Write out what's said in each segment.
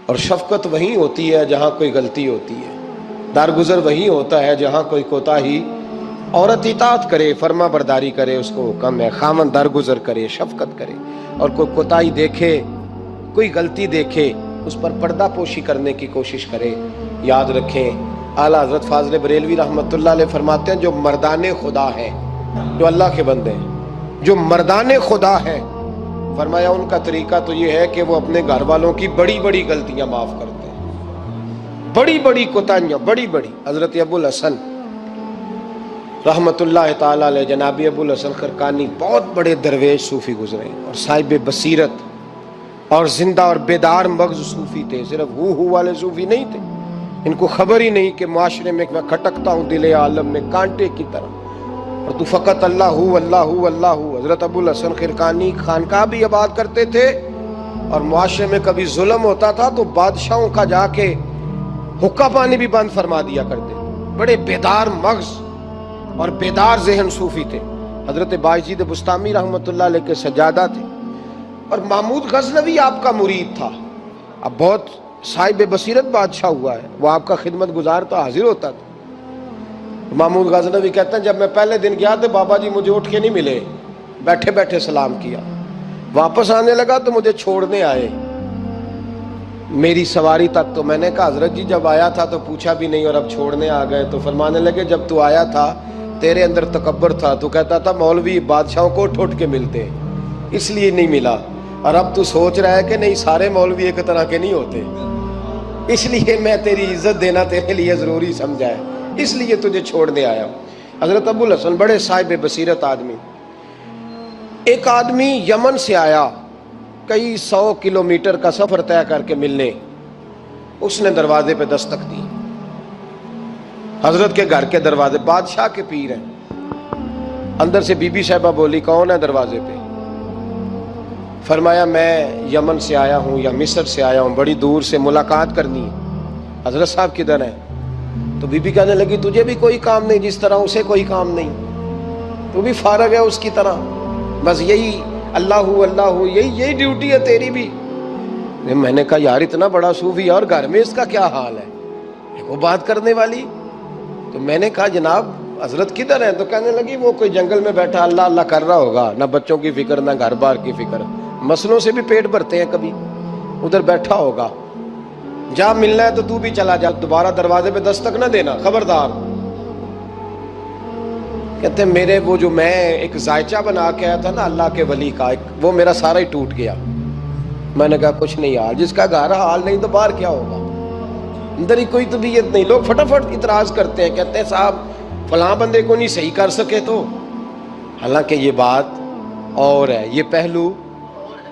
اور شفقت وہیں ہوتی ہے جہاں کوئی غلطی ہوتی ہے، درگزر وہیں ہوتا ہے جہاں کوئی کوتاہی۔ عورت اطاعت کرے، فرما برداری کرے، اس کو حکم ہے، خاوند درگزر کرے، شفقت کرے، اور کوئی کوتاہی دیکھے، کوئی غلطی دیکھے، اس پر پردہ پوشی کرنے کی کوشش کرے۔ یاد رکھیں اعلیٰ حضرت فاضل بریلوی رحمۃ اللہ علیہ فرماتے ہیں جو مردان خدا ہیں، جو اللہ کے بندے ہیں، جو مردان خدا ہیں، فرمایا ان کا طریقہ تو یہ ہے کہ وہ اپنے گھر والوں کی بڑی بڑی غلطیاں معاف کرتے ہیں، بڑی بڑی کوتاہیاں، بڑی بڑی۔ حضرت ابو الحسن رحمۃ اللہ تعالی علیہ، جناب ابو الحسن خرقانی بہت بڑے درویش صوفی گزرے اور صاحب بصیرت اور زندہ اور بیدار مغز صوفی تھے، صرف ہو والے صوفی نہیں تھے۔ ان کو خبر ہی نہیں کہ معاشرے میں میں کھٹکتا ہوں دل عالم میں کانٹے کی طرح، اور تو فقط اللہ ہو اللہ ہو اللہ ہو۔ حضرت ابو الحسن خرقانی خانقاہ بھی آباد کرتے تھے، اور معاشرے میں کبھی ظلم ہوتا تھا تو بادشاہوں کا جا کے حقہ پانی بھی بند فرما دیا کرتے تھے۔ بڑے بیدار مغز اور بیدار ذہن صوفی تھے۔ حضرت باجید بستامی رحمۃ اللہ علیہ کے سجادہ تھے، اور محمود غزنوی آپ کا مرید تھا۔ اب بہت صاحب بصیرت بادشاہ ہوا ہے، وہ آپ کا خدمت گزار تو حاضر ہوتا تھا۔ محمود غزنوی کہتے ہیں جب میں پہلے دن گیا تو بابا جی مجھے اٹھ کے نہیں ملے، بیٹھے بیٹھے سلام کیا، واپس آنے لگا تو مجھے چھوڑنے آئے میری سواری تک، تو میں نے کہا حضرت جی جب آیا تھا تو پوچھا بھی نہیں اور اب چھوڑنے آ گئے؟ تو فرمانے لگے جب تو آیا تھا تیرے اندر تکبر تھا، تو کہتا تھا مولوی بادشاہوں کو اٹھ اٹھ کے ملتے اس لیے نہیں ملا، اور اب تو سوچ رہا ہے کہ نہیں سارے مولوی ایک طرح کے نہیں ہوتے، اس لیے میں تیری عزت دینا تیرے لیے ضروری سمجھا ہے، اس لیے تجھے چھوڑنے آیا ہوں۔ حضرت ابو الحسن بڑے صاحب بصیرت آدمی۔ ایک آدمی یمن سے آیا کئی 100 کلومیٹر کا سفر طے کر کے ملنے، اس نے دروازے پہ دستک دی، حضرت کے گھر کے دروازے، بادشاہ کے پیر ہیں۔ اندر سے بی بی صاحبہ بولی کون ہے دروازے پہ؟ فرمایا میں یمن سے آیا ہوں یا مصر سے آیا ہوں، بڑی دور سے ملاقات کرنی ہے۔ حضرت صاحب کدھر ہیں؟ تو بی بی کہنے لگی تجھے بھی کوئی کام نہیں جس طرح اسے کوئی کام نہیں، تو بھی فارغ ہے اس کی طرح، بس یہی اللہ اللہ یہی ڈیوٹی ہے تیری بھی۔ میں نے کہا یار اتنا بڑا صوفی اور گھر میں اس کا کیا حال ہے، وہ بات کرنے والی؟ تو میں نے کہا جناب حضرت کدھر ہیں؟ تو کہنے لگی وہ کوئی جنگل میں بیٹھا اللہ اللہ کر رہا ہوگا، نہ بچوں کی فکر نہ گھر بار کی فکر، مسئلوں سے بھی پیٹ بھرتے ہیں، کبھی ادھر بیٹھا ہوگا، جا ملنا ہے تو تو بھی چلا جا، دوبارہ دروازے پہ دستک نہ دینا خبردار۔ کہتے ہیں میرے وہ جو میں ایک ذائچہ بنا کے آیا تھا نا اللہ کے ولی کا، وہ میرا سارا ہی ٹوٹ گیا۔ میں نے کہا کچھ نہیں یار، جس کا گھر حال نہیں تو باہر کیا ہوگا، اندر ہی کوئی طبیعت نہیں۔ لوگ فٹافٹ اعتراض کرتے ہیں، کہتے ہیں صاحب فلاں بندے کو نہیں صحیح کر سکے تو، حالانکہ یہ بات اور ہے، یہ پہلو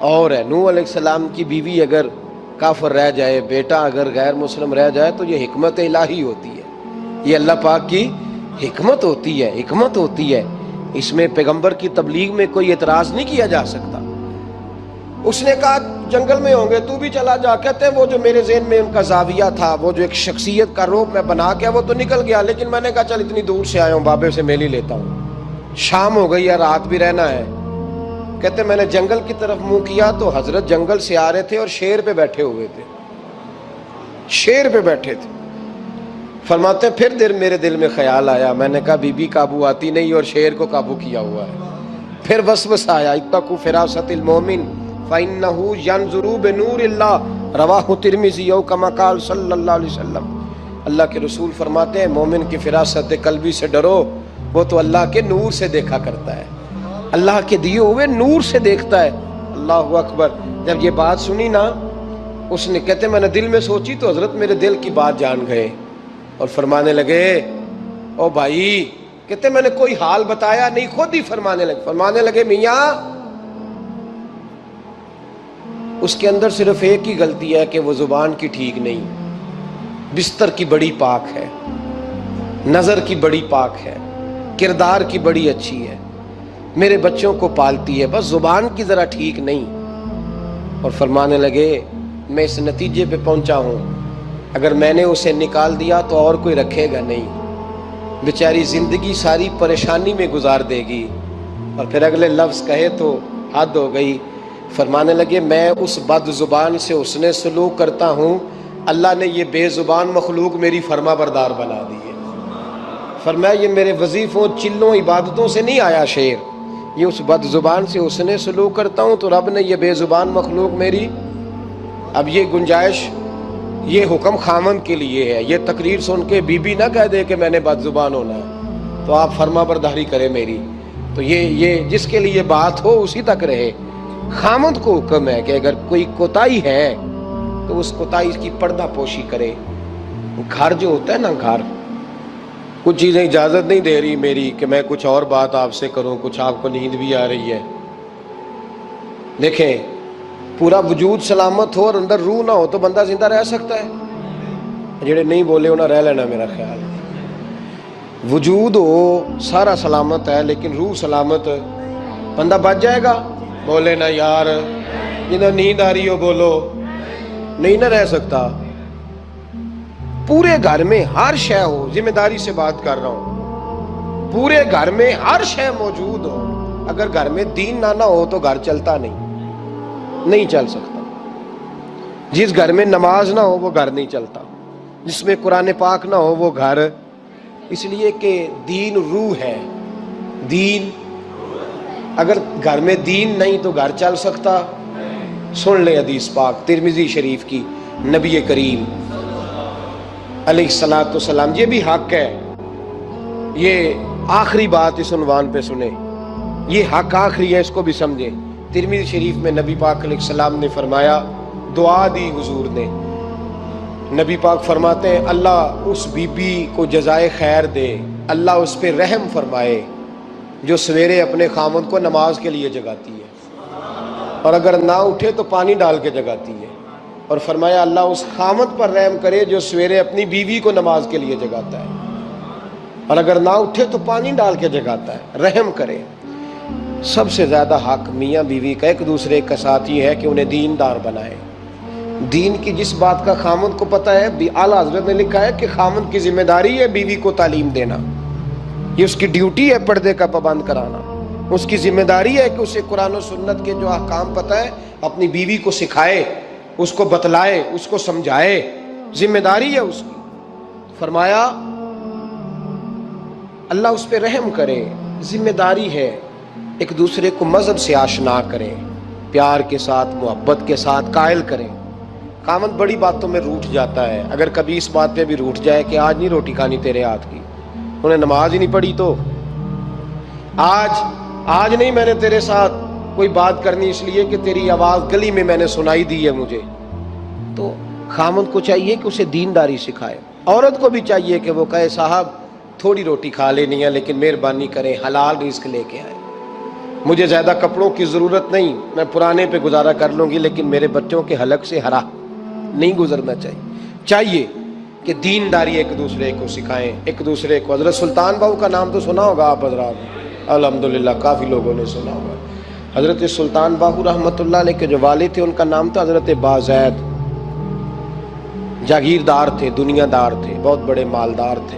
اور ہے۔ نوح علیہ السلام کی بیوی اگر کافر رہ جائے، بیٹا اگر غیر مسلم رہ جائے تو یہ حکمت الہی ہوتی ہے، یہ اللہ پاک کی حکمت ہوتی ہے، حکمت ہوتی ہے۔ اس میں پیغمبر کی تبلیغ میں کوئی اعتراض نہیں کیا جا سکتا۔ اس نے کہا جنگل میں ہوں گے تو بھی چلا جا۔ کہتے ہیں وہ جو میرے ذہن میں ان کا زاویہ تھا، وہ جو ایک شخصیت کا روپ میں بنا کے وہ تو نکل گیا، لیکن میں نے کہا چل اتنی دور سے آیا ہوں بابے سے میل ہی لیتا ہوں، شام ہو گئی ہے رات بھی رہنا ہے۔ کہتے ہیں میں نے جنگل کی طرف منہ کیا تو حضرت جنگل سے آ رہے تھے اور شیر پہ بیٹھے ہوئے تھے، شیر پہ بیٹھے تھے۔ فرماتے ہیں پھر میرے دل میں خیال آیا، میں نے کہا بی بی قابو آتی نہیں اور شیر کو قابو کیا ہوا ہے۔ پھر وسوسہ آیا اتقوا فراست المومن فإنه ينظر بنور اللہ، رواہ ترمذی او کما قال صلی اللہ علیہ وسلم۔ اللہ کے رسول فرماتے ہیں مومن کی فراست قلبی سے ڈرو، وہ تو اللہ کے نور سے دیکھا کرتا ہے، اللہ کے دیے ہوئے نور سے دیکھتا ہے۔ اللہ اکبر۔ جب یہ بات سنی نا، اس نے کہتے میں نے دل میں سوچی تو حضرت میرے دل کی بات جان گئے اور فرمانے لگے او بھائی، کہتے میں نے کوئی حال بتایا نہیں، خود ہی فرمانے لگے میاں اس کے اندر صرف ایک ہی غلطی ہے کہ وہ زبان کی ٹھیک نہیں، بستر کی بڑی پاک ہے، نظر کی بڑی پاک ہے، کردار کی بڑی اچھی ہے، میرے بچوں کو پالتی ہے، بس زبان کی ذرا ٹھیک نہیں۔ اور فرمانے لگے میں اس نتیجے پہ پہنچا ہوں اگر میں نے اسے نکال دیا تو اور کوئی رکھے گا نہیں، بیچاری زندگی ساری پریشانی میں گزار دے گی، اور پھر اگلے لفظ کہے تو حد ہو گئی۔ فرمانے لگے میں اس بد زبان سے حسن سلوک کرتا ہوں، اللہ نے یہ بے زبان مخلوق میری فرما بردار بنا دی ہے۔ فرمایا یہ میرے وظیفوں چلوں عبادتوں سے نہیں آیا شعر، یہ اس بد زبان سے حسن سلوک کرتا ہوں تو رب نے یہ بے زبان مخلوق میری۔ اب یہ گنجائش، یہ حکم خامند کے لیے ہے، یہ تقریر سن کے بی بی نہ کہہ دے کہ میں نے بد زبان ہونا ہے تو آپ فرما برداری کرے میری، تو یہ جس کے لیے بات ہو اسی تک رہے۔ خامند کو حکم ہے کہ اگر کوئی کوتاہی ہے تو اس کوتاہی کی پردہ پوشی کرے۔ گھر جو ہوتا ہے نا، گھر کچھ چیزیں اجازت نہیں دے رہی میری کہ میں کچھ اور بات آپ سے کروں، کچھ آپ کو نیند بھی آ رہی ہے۔ دیکھیں پورا وجود سلامت ہو اور اندر روح نہ ہو تو بندہ زندہ رہ سکتا ہے؟ جڑے نہیں بولے انہیں رہ لینا میرا خیال۔ وجود ہو سارا سلامت ہے لیکن روح سلامت، بندہ بچ جائے گا؟ بولے نا یار، جنہیں نیند آ رہی ہو بولو، نہیں نہ رہ سکتا۔ پورے گھر میں ہر شے ہو، ذمہ داری سے بات کر رہا ہوں، پورے گھر میں ہر شے موجود ہو، اگر گھر میں دین نہ ہو تو گھر چلتا نہیں چل سکتا۔ جس گھر میں نماز نہ ہو وہ گھر نہیں چلتا، جس میں قرآن پاک نہ ہو وہ گھر، اس لیے کہ دین روح ہے۔ دین اگر گھر میں دین نہیں تو گھر چل سکتا؟ سن لے حدیث پاک ترمذی شریف کی، نبی کریم علیہ الصلوۃ والسلام، یہ بھی حق ہے، یہ آخری بات اس عنوان پہ سنیں، یہ حق آخری ہے، اس کو بھی سمجھیں۔ ترمذی شریف میں نبی پاک علیہ السلام نے فرمایا، دعا دی حضور نے، نبی پاک فرماتے ہیں اللہ اس بی بی کو جزائے خیر دے، اللہ اس پہ رحم فرمائے جو سویرے اپنے خامند کو نماز کے لیے جگاتی ہے اور اگر نہ اٹھے تو پانی ڈال کے جگاتی ہے، اور فرمایا اللہ اس خامند پر رحم کرے جو سویرے اپنی بیوی کو نماز کے لیے جگاتا ہے اور اگر نہ اٹھے تو پانی ڈال کے جگاتا ہے، رحم کرے۔ سب سے زیادہ حق میاں بیوی کا ایک دوسرے کا ساتھ یہ ہے کہ انہیں دیندار بنائے۔ دین کی جس بات کا خامند کو پتہ ہے، اعلیٰ حضرت نے لکھا ہے کہ خامند کی ذمہ داری ہے بیوی کو تعلیم دینا، یہ اس کی ڈیوٹی ہے پردے کا پابند کرانا، اس کی ذمہ داری ہے کہ اسے قرآن و سنت کے جو احکام پتہ ہے اپنی بیوی کو سکھائے، اس کو بتلائے، اس کو سمجھائے، ذمہ داری ہے اس کی۔ فرمایا اللہ اس پہ رحم کرے، ذمہ داری ہے، ایک دوسرے کو مذہب سے آشنا کریں، پیار کے ساتھ محبت کے ساتھ قائل کریں۔ خامند بڑی باتوں میں روٹھ جاتا ہے، اگر کبھی اس بات پہ بھی روٹھ جائے کہ آج نہیں روٹی کھانی تیرے ہاتھ کی، انہیں نماز ہی نہیں پڑھی تو آج نہیں میں نے تیرے ساتھ کوئی بات کرنی اس لیے کہ تیری آواز گلی میں نے سنائی دی ہے مجھے، تو خامند کو چاہیے کہ اسے دینداری سکھائے۔ عورت کو بھی چاہیے کہ وہ کہے صاحب تھوڑی روٹی کھا لینی ہے لیکن مہربانی کریں حلال رزق لے کے آئے، مجھے زیادہ کپڑوں کی ضرورت نہیں، میں پرانے پہ گزارا کر لوں گی لیکن میرے بچوں کے حلق سے ہرا نہیں گزرنا چاہیے کہ دینداری ایک دوسرے کو سکھائیں، ایک دوسرے کو۔ حضرت سلطان باہو کا نام تو سنا ہوگا آپ حضرات، الحمدللہ کافی لوگوں نے سنا ہوگا۔ حضرت سلطان باہو رحمۃ اللہ علیہ کے جو والد تھے ان کا نام تھا حضرت بازید، جاگیردار تھے، دنیا دار تھے، بہت بڑے مالدار تھے۔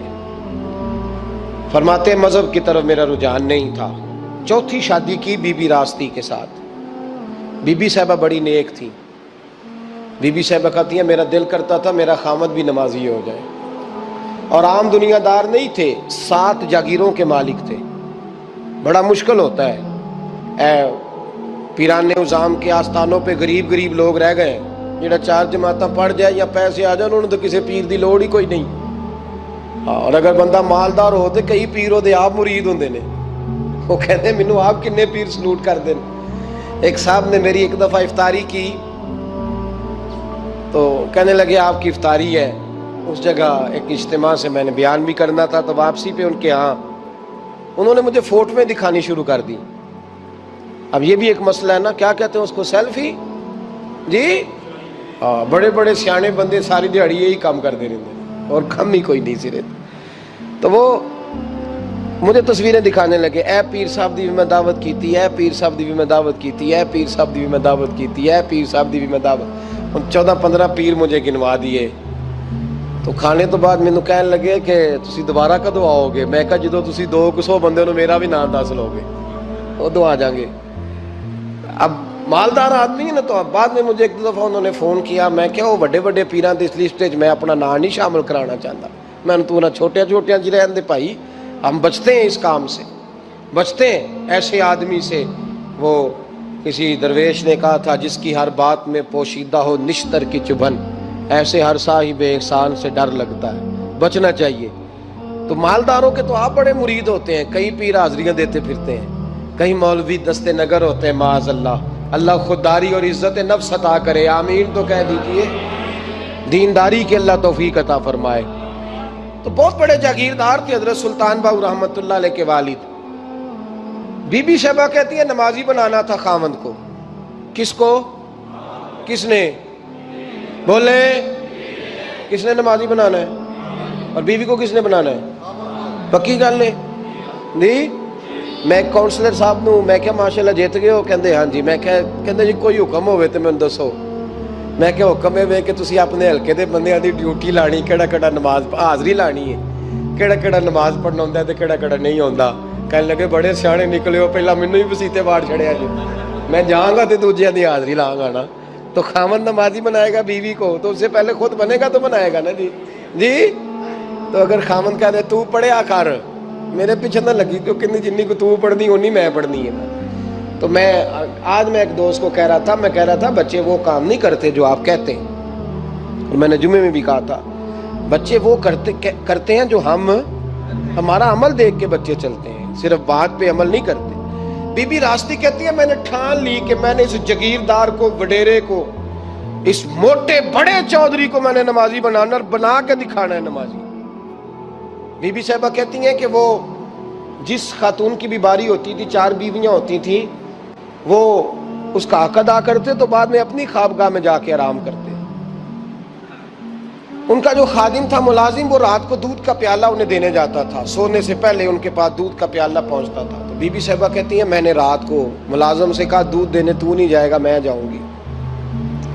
فرماتے مذہب کی طرف میرا رجحان نہیں تھا، چوتھی شادی کی بی بی راستی کے ساتھ۔ بی بی صاحبہ بڑی نیک تھی، بی بی صاحبہ کہتی ہیں میرا دل کرتا تھا میرا خامد بھی نمازی ہو جائے، اور عام دنیا دار نہیں تھے، 7 جاگیروں کے مالک تھے۔ بڑا مشکل ہوتا ہے، پیران نظام کے آستانوں پہ غریب لوگ رہ گئے، جڑا 4 جماعتاں پڑھ جائے یا پیسے آ جائے انہوں نے تو کسی پیر دی لوڑ ہی کوئی نہیں، اور اگر بندہ مالدار ہو تو کئی پیر ہو دے آپ مرید ہوندے نے، وہ کہتے ہیں مینوں آپ کنے پیر سلوٹ کر دیں۔ ایک صاحب نے میری ایک دفعہ افطاری کی تو کہنے لگے آپ کی افطاری ہے، اس جگہ ایک اجتماع سے میں نے بیان بھی کرنا تھا، تو واپسی پہ ان کے ہاں انہوں نے مجھے فوٹویں دکھانی شروع کر دی۔ اب یہ بھی ایک مسئلہ ہے نا، کیا کہتے ہیں اس کو، سیلفی جی، بڑے بڑے سیانے بندے ساری دیہڑی یہی کام کرتے رہتے ہیں اور کم ہی کوئی نہیں سرے، تو وہ مجھے تصویریں دکھانے لگے، اے پیر صاحب دی بھی میں دعوت کیتی، اے پیر صاحب دی بھی میں دعوت کیتی، اے پیر صاحب دی بھی میں دعوت کیتی، اے پیر صاحب دی بھی میں دعوت، 14-15 پیر مجھے گنوا دیے۔ تو کھانے تو بعد مینوں کہنے لگے کہ تسی دوبارہ کدو آؤ گے؟ میں کہا جدو تسی 200 بندے نو میرا بھی نام دس لو گے ادو آ جاؤں گے۔ اب مالدار آدمی ہے نا. تو اب بعد میں مجھے ایک دو دفعہ انہوں نے فون کیا, میں کیا وہ بڑے بڑے پیران دی اس لسٹ میں اپنا نام نہیں شامل کرانا چاہتا. میں نے تو نہ چھوٹے چھوٹے جی رہن دے بھائی, ہم بچتے ہیں اس کام سے, بچتے ہیں ایسے آدمی سے. وہ کسی درویش نے کہا تھا جس کی ہر بات میں پوشیدہ ہو نشتر کی چبھن, ایسے ہر صاحب احسان سے ڈر لگتا ہے, بچنا چاہیے. تو مالداروں کے تو آپ بڑے مرید ہوتے ہیں, کئی پیر حاضریاں دیتے پھرتے ہیں, کئی مولوی دستے نگر ہوتے ہیں, معاذ اللہ. اللہ خودداری اور عزت نفس عطا کرے, آمین تو کہہ دیجئے. دینداری کے اللہ توفیق عطا فرمائے. تو بہت بڑے جاگیردار تھے حضرت سلطان باہو رحمۃ اللہ علیہ کے والد. بی بی شیبہ کہتی ہے نمازی بنانا تھا خاوند کو. کس کو؟ کس نے بولے, کس نے نمازی بنانا ہے؟ اور بیوی کو کس نے بنانا ہے؟ پکی گل نے نہیں. میں ایک کونسلر صاحب نو میں کیا ماشاءاللہ جیت گئے ہو؟ کہندے ہاں جی. میں کہندے جی کوئی حکم ہوئے تو مینوں دسو. میں کہ حکم ہے کہ تسی اپنے ہلکے دے بندیاں دی ڈیوٹی لانی, کیڑا کیڑا نماز حاضری لانی ہے, کیڑا کیڑا نماز پڑھنا ہوندا ہے تے کیڑا کیڑا نہیں ہوندا. کہنے لگے بڑے سیانے نکلے ہو, پہلا مینوں ہی وسیتے واڑ چھڑیا جی. میں جاؤں گا تے دوجیاں دی حاضری لاؤں گا نا. تو خاوند نمازی بنائے گا بیوی کو تو اس سے پہلے خود بنے گا تو بنائے گا نا جی. جی تو اگر خاوند کہہ دے تو پڑھیا کر, میرے پیچھے نہ لگی کیونکہ جنی کو تو پڑھنی اونی میں پڑھنی ہے. تو میں آج میں ایک دوست کو کہہ رہا تھا بچے وہ کام نہیں کرتے جو آپ کہتے ہیں. اور میں نے جمعے میں بھی کہا تھا بچے وہ کرتے ہیں جو ہمارا عمل دیکھ کے بچے چلتے ہیں, صرف بات پہ عمل نہیں کرتے. بی بی راستی کہتی ہے میں نے ٹھان لی کہ میں نے اس جگیردار کو, وڈیرے کو, اس موٹے بڑے چودھری کو میں نے نمازی بنانا اور بنا کے دکھانا ہے نمازی. بی بی صاحبہ کہتی ہیں کہ وہ جس خاتون کی بھی باری ہوتی تھی, 4 بیویاں ہوتی تھیں, وہ اس کا حق ادا کرتے تو بعد میں اپنی خوابگاہ میں جا کے آرام کرتے. ان کا جو خادم تھا ملازم, وہ رات کو دودھ کا پیالہ انہیں دینے جاتا تھا, سونے سے پہلے ان کے پاس دودھ کا پیالہ پہنچتا تھا. تو بی بی صاحبہ کہتی ہیں میں نے رات کو ملازم سے کہا دودھ دینے تو نہیں جائے گا, میں جاؤں گی.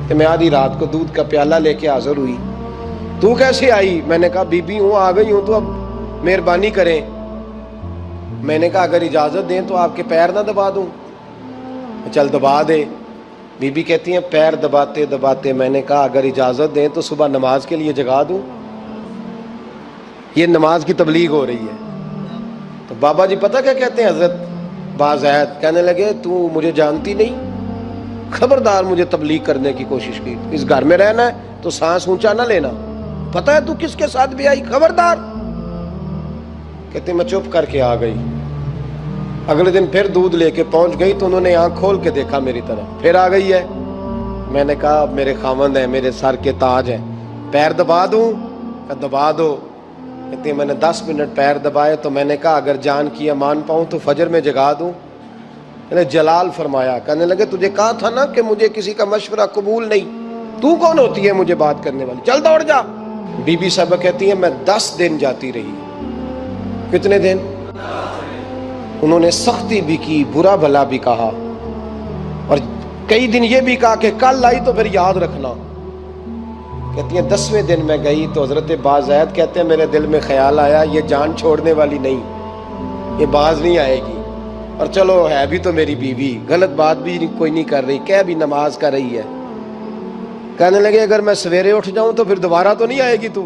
کہ میں آدھی رات کو دودھ کا پیالہ لے کے حاضر ہوئی. تو کیسے آئی؟ میں نے کہا بی بی ہوں, آ گئی ہوں, تو اب مہربانی کریں. میں نے کہا اگر اجازت دیں تو آپ کے پیر نہ دبا دوں. چل دبا دے. بی بی کہتی ہیں پیر دباتے دباتے میں نے کہا اگر اجازت دیں تو صبح نماز کے لیے جگا دوں. یہ نماز کی تبلیغ ہو رہی ہے. تو بابا جی پتہ کیا کہتے ہیں حضرت بازید, کہنے لگے تو مجھے جانتی نہیں, خبردار مجھے تبلیغ کرنے کی کوشش کی. اس گھر میں رہنا ہے تو سانس اونچا نہ لینا, پتہ ہے تو کس کے ساتھ بھی آئی, خبردار. کہتے میں چپ کر کے آ گئی. اگلے دن پھر دودھ لے کے پہنچ گئی تو انہوں نے آنکھ کھول کے دیکھا میری طرف, پھر آ گئی ہے. میں نے کہا میرے خاوند ہیں, میرے سر کے تاج ہیں, پیر دبا دوں؟ کہ دبا دو. کہتے ہیں میں نے 10 منٹ پیر دبائے تو میں نے کہا اگر جان کی امان پاؤں تو فجر میں جگا دوں. میں نے جلال فرمایا. کہنے لگے تجھے کہا تھا نا کہ مجھے کسی کا مشورہ قبول نہیں, تو کون ہوتی ہے مجھے بات کرنے والی, چل دوڑ جا. بی بی صاحبہ کہتی ہیں میں 10 دن جاتی رہی. کتنے دن؟ انہوں نے سختی بھی کی, برا بھلا بھی کہا, اور کئی دن یہ بھی کہا کہ کل آئی تو پھر یاد رکھنا. کہتی ہیں 10ویں دن میں گئی تو حضرت بازید کہتے ہیں میرے دل میں خیال آیا یہ جان چھوڑنے والی نہیں, یہ باز نہیں آئے گی. اور چلو ہے بھی تو میری بیوی, غلط بات بھی کوئی نہیں کر رہی, کہہ بھی نماز کر رہی ہے. کہنے لگے اگر میں سویرے اٹھ جاؤں تو پھر دوبارہ تو نہیں آئے گی, تو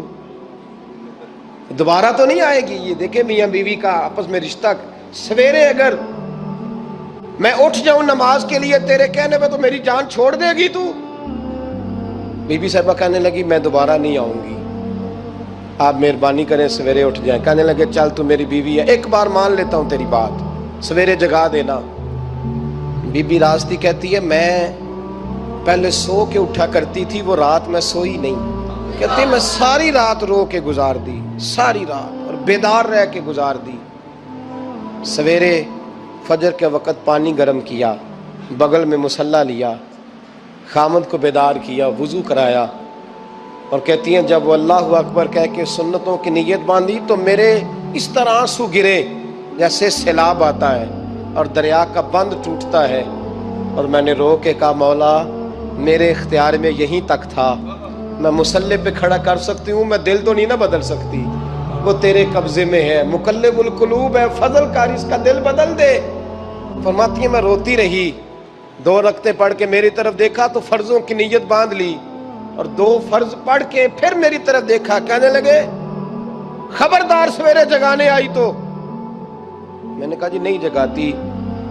دوبارہ تو نہیں آئے گی. یہ دیکھیں میاں بیوی کا آپس میں رشتہ. سویرے اگر میں اٹھ جاؤں نماز کے لیے تیرے کہنے پہ تو میری جان چھوڑ دے گی تو. بی بی صاحبہ کہنے لگی میں دوبارہ نہیں آؤں گی, آپ مہربانی کریں سویرے اٹھ جائیں. کہنے لگے چل تو میری بیوی ہے, ایک بار مان لیتا ہوں تیری بات, سویرے جگا دینا. بی بی راستی کہتی ہے میں پہلے سو کے اٹھا کرتی تھی, وہ رات میں سوئی نہیں. کہتی ہے میں ساری رات رو کے گزار دی, ساری رات, اور بیدار رہ کے گزار دی. سویرے فجر کے وقت پانی گرم کیا, بغل میں مصلی لیا, خامد کو بیدار کیا, وضو کرایا, اور کہتی ہیں جب وہ اللہ اکبر کہہ کے سنتوں کی نیت باندھی تو میرے اس طرح آنسو گرے جیسے سیلاب آتا ہے اور دریا کا بند ٹوٹتا ہے. اور میں نے رو کے کہا مولا میرے اختیار میں یہیں تک تھا, میں مصلی پہ کھڑا کر سکتی ہوں, میں دل تو نہیں نہ بدل سکتی, وہ تیرے قبضے میں ہے, مقلب القلوب ہے, فضل کر اس کا دل بدل دے. فرماتی ہیں میں روتی رہی, 2 رکعتیں پڑھ کے میری طرف دیکھا تو فرضوں کی نیت باندھ لی، اور 2 فرض پڑھ کے پھر میری طرف دیکھا، کہنے لگے خبردار سویرے جگانے آئی تو۔ میں نے کہا جی نہیں جگاتی۔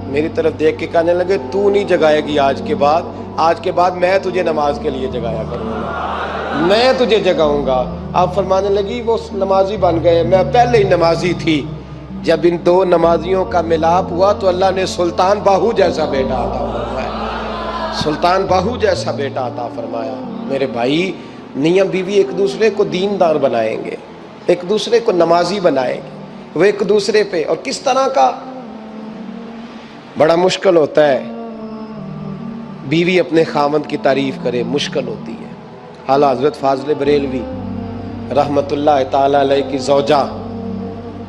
میری طرف دیکھ کے کہنے لگے تو نہیں جگائے گی آج کے بعد میں تجھے نماز کے لیے جگایا کروں گا، میں تجھے جگاؤں گا۔ آپ فرمانے لگی وہ نمازی بن گئے، میں پہلے ہی نمازی تھی۔ جب ان 2 نمازیوں کا ملاپ ہوا تو اللہ نے سلطان باہو جیسا بیٹا عطا فرمایا، سلطان باہو جیسا بیٹا عطا فرمایا۔ میرے بھائی، میاں بیوی ایک دوسرے کو دیندار بنائیں گے، ایک دوسرے کو نمازی بنائیں گے، وہ ایک دوسرے پہ، اور کس طرح کا بڑا مشکل ہوتا ہے بیوی اپنے خاوند کی تعریف کرے، مشکل ہوتی ہے۔ اعلیٰ حضرت فاضل بریلوی رحمت اللہ تعالی علیہ کی زوجہ،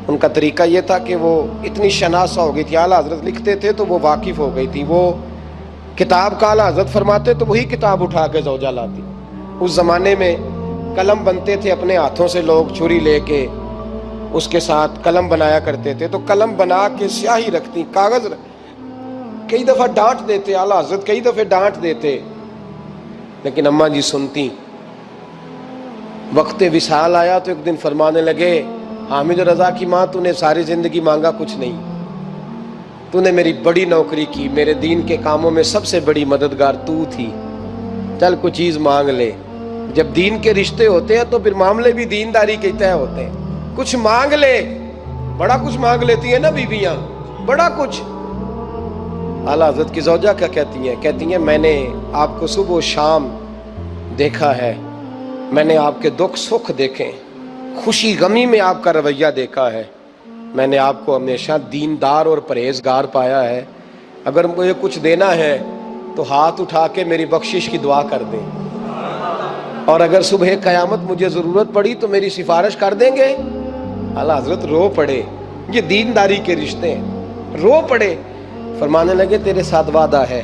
ان کا طریقہ یہ تھا کہ وہ اتنی شناسہ ہو گئی تھی، اعلیٰ حضرت لکھتے تھے تو وہ واقف ہو گئی تھی، وہ کتاب کا اعلیٰ حضرت فرماتے تو وہی کتاب اٹھا کے زوجہ لاتی۔ اس زمانے میں قلم بنتے تھے اپنے ہاتھوں سے، لوگ چھری لے کے اس کے ساتھ قلم بنایا کرتے تھے، تو قلم بنا کے سیاہی رکھتی، کاغذ کئی دفعہ ڈانٹ دیتے، اعلیٰ حضرت کئی دفعہ ڈانٹ دیتے، لیکن اماں جی سنتی۔ وقت وصال آیا تو ایک دن فرمانے لگے حامد رضا کی ماں، تو نے ساری زندگی مانگا کچھ نہیں، تو نے میری بڑی نوکری کی، میرے دین کے کاموں میں سب سے بڑی مددگار تو تھی، چل کوئی چیز مانگ لے۔ جب دین کے رشتے ہوتے ہیں تو پھر معاملے بھی دینداری کے طے ہوتے ہیں، کچھ مانگ لے۔ بڑا کچھ مانگ لیتی ہیں نا بیویاں، بڑا کچھ۔ اعلیٰ حضرت کی زوجہ کیا کہتی ہیں میں نے آپ کو صبح و شام دیکھا ہے، میں نے آپ کے دکھ سکھ دیکھے، خوشی غمی میں آپ کا رویہ دیکھا ہے، میں نے آپ کو ہمیشہ دیندار اور پرہیزگار پایا ہے، اگر مجھے کچھ دینا ہے تو ہاتھ اٹھا کے میری بخشش کی دعا کر دیں، اور اگر صبح قیامت مجھے ضرورت پڑی تو میری سفارش کر دیں گے۔ اعلیٰ حضرت رو پڑے، یہ دینداری کے رشتے ہیں، رو پڑے، فرمانے لگے تیرے ساتھ وعدہ ہے،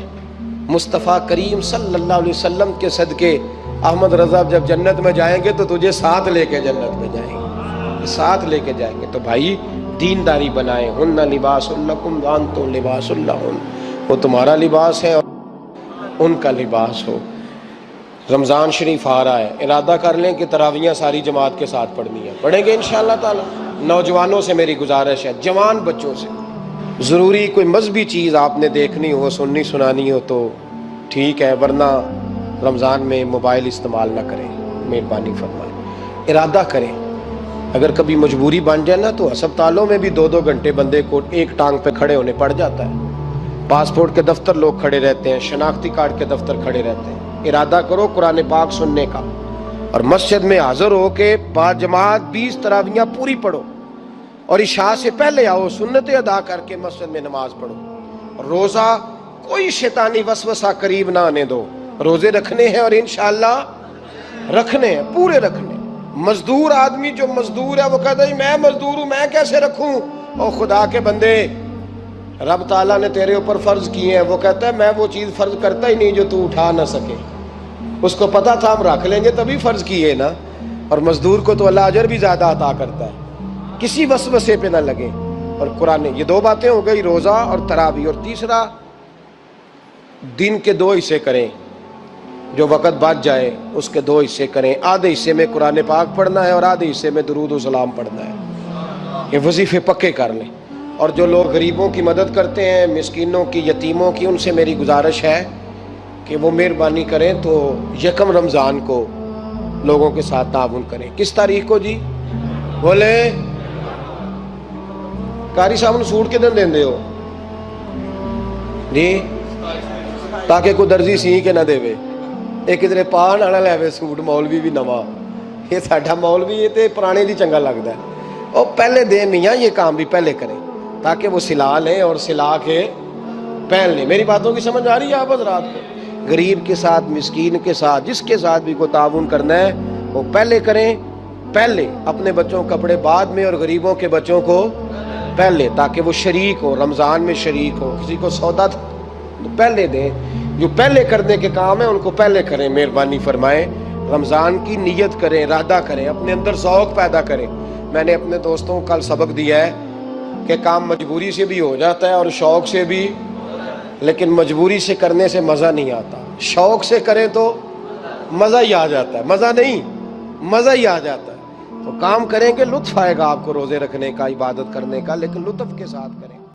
مصطفیٰ کریم صلی اللہ علیہ وسلم کے صدقے احمد رضا جب جنت میں جائیں گے تو تجھے ساتھ لے کے جنت میں جائیں گے، ساتھ لے کے جائیں گے۔ تو بھائی دینداری بنائیں، ہن لباس لکم وانتم لباس لہن، وہ تمہارا لباس ہے اور ان کا لباس ہو۔ رمضان شریف آ رہا ہے، ارادہ کر لیں کہ تراویحیں ساری جماعت کے ساتھ پڑھنی ہے، پڑھیں گے انشاءاللہ تعالی۔ نوجوانوں سے میری گزارش ہے، جوان بچوں سے، ضروری کوئی مذہبی چیز آپ نے دیکھنی ہو، سننی سنانی ہو تو ٹھیک ہے، ورنہ رمضان میں موبائل استعمال نہ کریں، مہربانی فرمائیں، ارادہ کریں۔ اگر کبھی مجبوری بن جائے نا تو ہسپتالوں میں بھی 2-2 گھنٹے بندے کو ایک ٹانگ پہ کھڑے ہونے پڑ جاتا ہے، پاسپورٹ کے دفتر لوگ کھڑے رہتے ہیں، شناختی کارڈ کے دفتر کھڑے رہتے ہیں۔ ارادہ کرو قرآن پاک سننے کا، اور مسجد میں حاضر ہو کے با جماعت 20 تراویحیں پوری پڑھو، اور عشاء سے پہلے آؤ، سنتیں ادا کر کے مسجد میں نماز پڑھو۔ اور روزہ کوئی شیطانی وسوسہ قریب نہ آنے دو، روزے رکھنے ہیں اور انشاءاللہ رکھنے ہیں، پورے رکھنے۔ مزدور آدمی جو مزدور ہے وہ کہتا ہے میں مزدور ہوں، میں کیسے رکھوں؟ او خدا کے بندے، رب تعالیٰ نے تیرے اوپر فرض کیے ہیں، وہ کہتا ہے میں وہ چیز فرض کرتا ہی نہیں جو تو اٹھا نہ سکے، اس کو پتا تھا ہم رکھ لیں گے تبھی فرض کیے نا۔ اور مزدور کو تو اللہ اجر بھی زیادہ عطا کرتا ہے، کسی وسوسے پہ نہ لگے۔ اور قرآن، یہ 2 باتیں ہو گئی، روزہ اور تراویح۔ اور تیسرا، دن کے 2 حصے کریں، جو وقت بچ جائے اس کے 2 حصے کریں، آدھے حصے میں قرآن پاک پڑھنا ہے اور آدھے حصے میں درود و سلام پڑھنا ہے، یہ وظیفے پکے کر لیں۔ اور جو لوگ غریبوں کی مدد کرتے ہیں، مسکینوں کی، یتیموں کی، ان سے میری گزارش ہے کہ وہ مہربانی کریں تو 1 رمضان کو لوگوں کے ساتھ تعاون کریں۔ کس تاریخ کو جی؟ بولے قاری صاحب نے سوٹ کدن دیں ہو جی، تاکہ کوئی درزی سی کے نہ دے، ایک کدھر پا نہ لے سوٹ، مولوی بھی نواں، یہ ساڈا مولوی یہ تے پرانے دی چنگا لگتا ہے، اور پہلے دے میاں یہ کام بھی پہلے کریں تاکہ وہ سلا لیں اور سلا کے پہن لیں۔ میری باتوں کی سمجھ آ رہی ہے آپ حضرات کو؟ غریب کے ساتھ، مسکین کے ساتھ، جس کے ساتھ بھی کو تعاون کرنا ہے وہ پہلے کریں، پہلے اپنے بچوں کو کپڑے بعد میں اور غریبوں کے بچوں کو پہلے، تاکہ وہ شریک ہو، رمضان میں شریک ہو۔ کسی کو سودا تو پہلے دیں، جو پہلے کرنے کے کام ہیں ان کو پہلے کریں، مہربانی فرمائیں۔ رمضان کی نیت کریں، ارادہ کریں، اپنے اندر ذوق پیدا کریں۔ میں نے اپنے دوستوں کو کل سبق دیا ہے کہ کام مجبوری سے بھی ہو جاتا ہے اور شوق سے بھی لیکن مجبوری سے کرنے سے مزہ نہیں آتا. شوق سے کریں تو مزہ ہی آ جاتا ہے. مزہ نہیں، مزہ ہی آ جاتا ہے. تو کام کریں گے، لطف آئے گا آپ کو روزے رکھنے کا، عبادت کرنے کا، لیکن لطف کے ساتھ کریں.